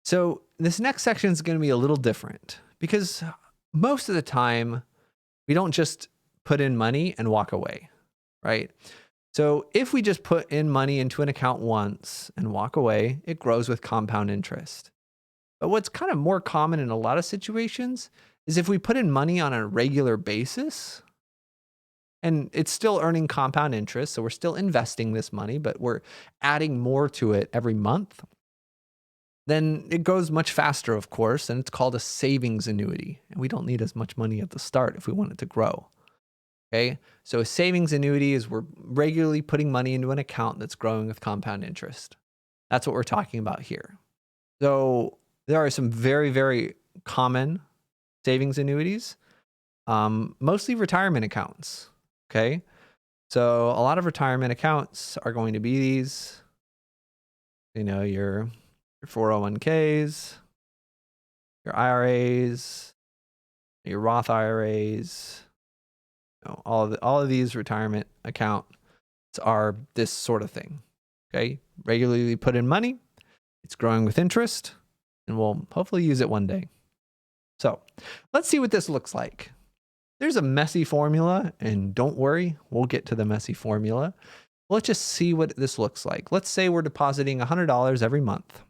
So this next section is going to be a little different because most of the time we don't just put in money and walk away, right? So if we just put in money into an account once and walk away, it grows with compound interest. But what's kind of more common in a lot of situations is if we put in money on a regular basis and it's still earning compound interest, so we're still investing this money, but we're adding more to it every month, then it goes much faster, of course, and it's called a savings annuity. And we don't need as much money at the start if we want it to grow. Okay, so a savings annuity is we're regularly putting money into an account that's growing with compound interest. That's what we're talking about here. So there are some very, very common savings annuities, mostly retirement accounts. Okay, so a lot of retirement accounts are going to be these, your 401ks, your IRAs, your Roth IRAs, all of these retirement accounts are this sort of thing. Okay, regularly put in money, it's growing with interest, and we'll hopefully use it one day. So let's see what this looks like. There's a messy formula, and don't worry, we'll get to the messy formula. Let's just see what this looks like. Let's say we're depositing $100 every month.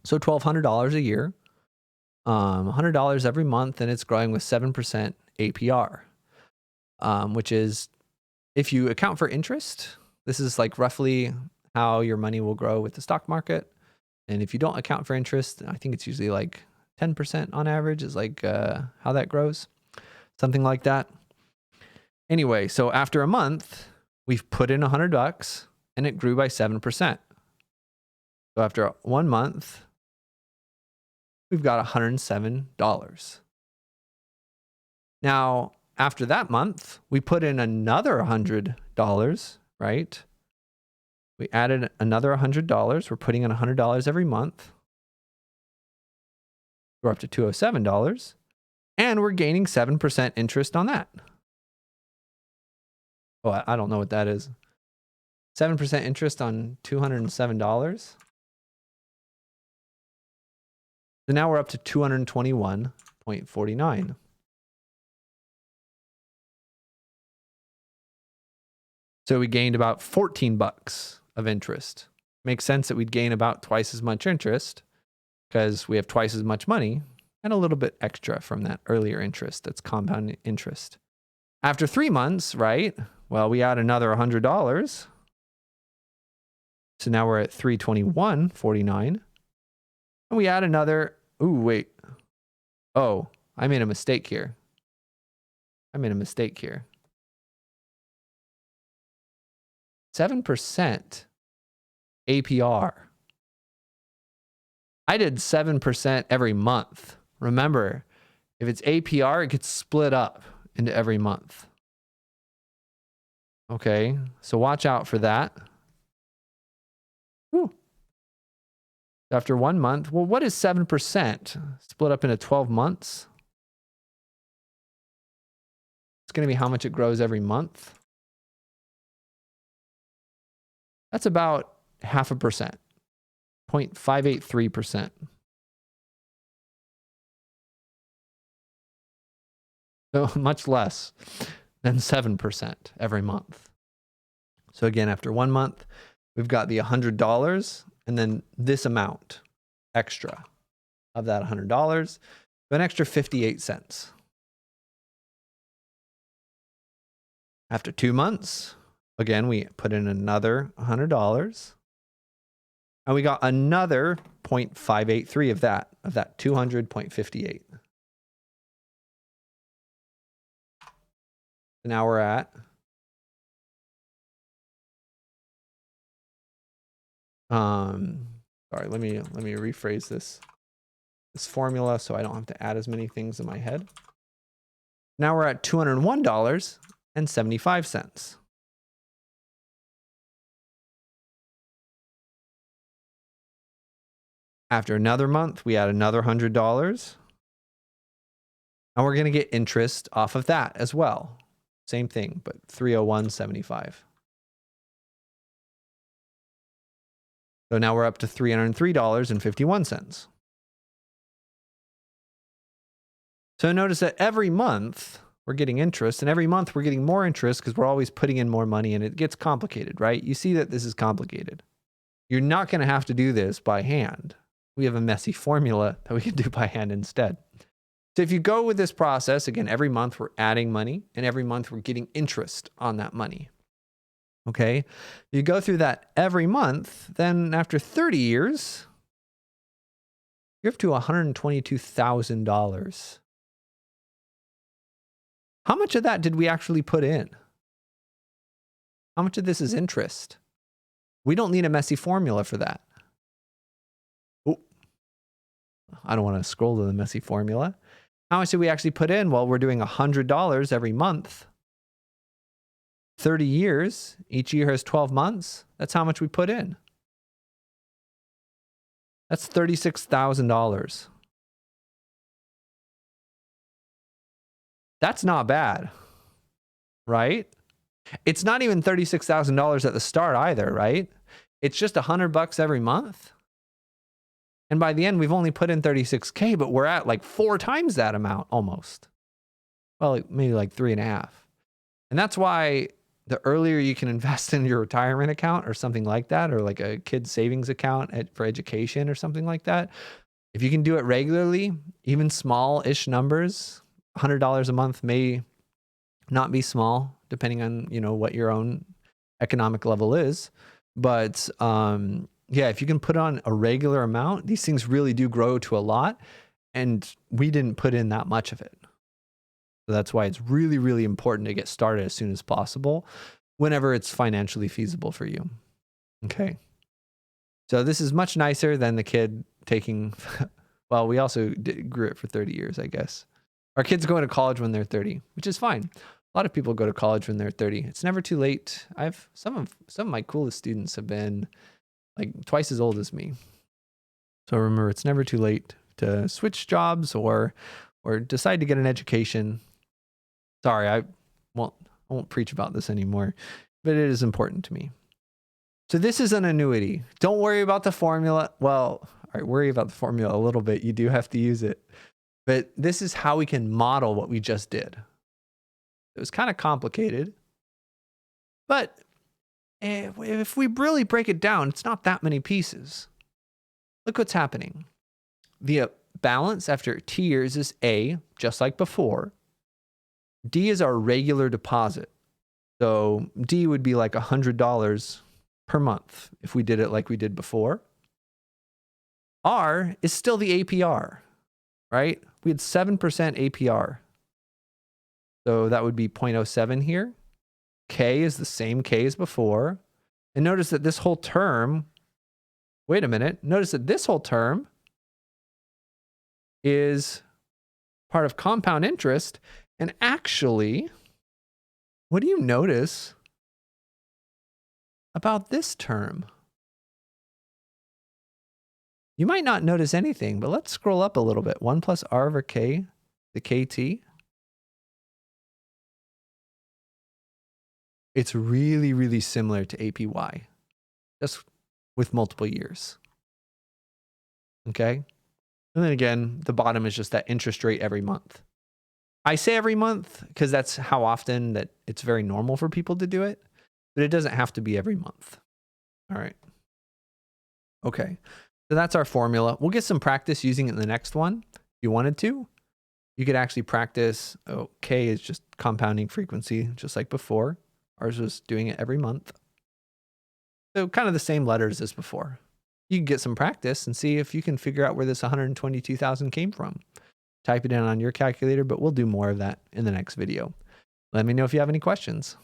So $1,200 a year, $100 every month, and it's growing with 7% APR, which is, if you account for interest, this is like roughly how your money will grow with the stock market. And if you don't account for interest, I think it's usually like 10% on average is like how that grows, something like that. Anyway, so after a month, we've put in $100 and it grew by 7%. So after 1 month, we've got $107. Now, after that month, we put in another $100, right? We added another $100. We're putting in $100 every month. We're up to $207. And we're gaining 7% interest on that. Oh, I don't know what that is. 7% interest on $207. So now we're up to 221.49. So we gained about 14 bucks of interest. Makes sense that we'd gain about twice as much interest because we have twice as much money and a little bit extra from that earlier interest. That's compound interest. After 3 months, right? Well, we add another $100. So now we're at 321.49. And we add another, I made a mistake here. 7% APR. I did 7% every month. Remember, if it's APR, it gets split up into every month. Okay, so watch out for that. Whew. After 1 month, well, what is 7% split up into 12 months? It's going to be how much it grows every month. That's about 0.5%, 0.583%. So much less than 7% every month. So again, after 1 month, we've got the $100 and then this amount extra of that $100, so an extra 58 cents. After 2 months, again, we put in another $100 and we got another 0.583 of that 200.58. So now we're at sorry, let me rephrase this formula so I don't have to add as many things in my head. Now we're at $201.75. After another month, we add another $100. And we're going to get interest off of that as well. Same thing, but $301.75. So now we're up to $303.51. So notice that every month we're getting interest, and every month we're getting more interest because we're always putting in more money, and it gets complicated, right? You see that this is complicated. You're not going to have to do this by hand. We have a messy formula that we can do by hand instead. So if you go with this process, again, every month we're adding money, and every month we're getting interest on that money. Okay? You go through that every month, then after 30 years, you're up to $122,000. How much of that did we actually put in? How much of this is interest? We don't need a messy formula for that. Oh, I don't want to scroll to the messy formula. How much did we actually put in? Well, we're doing $100 every month. 30 years, each year has 12 months. That's how much we put in. That's $36,000. That's not bad, right? It's not even $36,000 at the start either, right? It's just $100 every month. And by the end, we've only put in 36K, but we're at like 4 times that amount almost. Well, maybe like 3.5. And that's why the earlier you can invest in your retirement account or something like that, or like a kid's savings account for education or something like that, if you can do it regularly, even small-ish numbers, $100 a month may not be small, depending on, what your own economic level is. But yeah, if you can put on a regular amount, these things really do grow to a lot. And we didn't put in that much of it. So that's why it's really, really important to get started as soon as possible, whenever it's financially feasible for you. Okay. So this is much nicer than the kid taking, well, we also grew it for 30 years, I guess. Our kids go to college when they're 30, which is fine. A lot of people go to college when they're 30. It's never too late. Some of my coolest students have been like twice as old as me. So remember, it's never too late to switch jobs or decide to get an education. Sorry, I won't preach about this anymore, but it is important to me. So this is an annuity. Don't worry about the formula. Well, all right, worry about the formula a little bit. You do have to use it. But this is how we can model what we just did. It was kind of complicated, but if we really break it down, it's not that many pieces. Look what's happening. The balance after T years is A, just like before. D is our regular deposit. So D would be like $100 per month if we did it like we did before. R is still the APR, right? We had 7% APR. So that would be 0.07 here. K is the same K as before. And notice that this whole term, wait a minute, notice that this whole term is part of compound interest. And actually, what do you notice about this term? You might not notice anything, but let's scroll up a little bit. 1 plus R over K, the KT. It's really, really similar to APY, just with multiple years. Okay? And then again, the bottom is just that interest rate every month. I say every month because that's how often that it's very normal for people to do it, but it doesn't have to be every month. All right. Okay. So that's our formula. We'll get some practice using it in the next one. If you wanted to, you could actually practice. Oh, K is just compounding frequency, just like before. Ours was doing it every month. So kind of the same letters as before. You can get some practice and see if you can figure out where this 122,000 came from. Type it in on your calculator, but we'll do more of that in the next video. Let me know if you have any questions.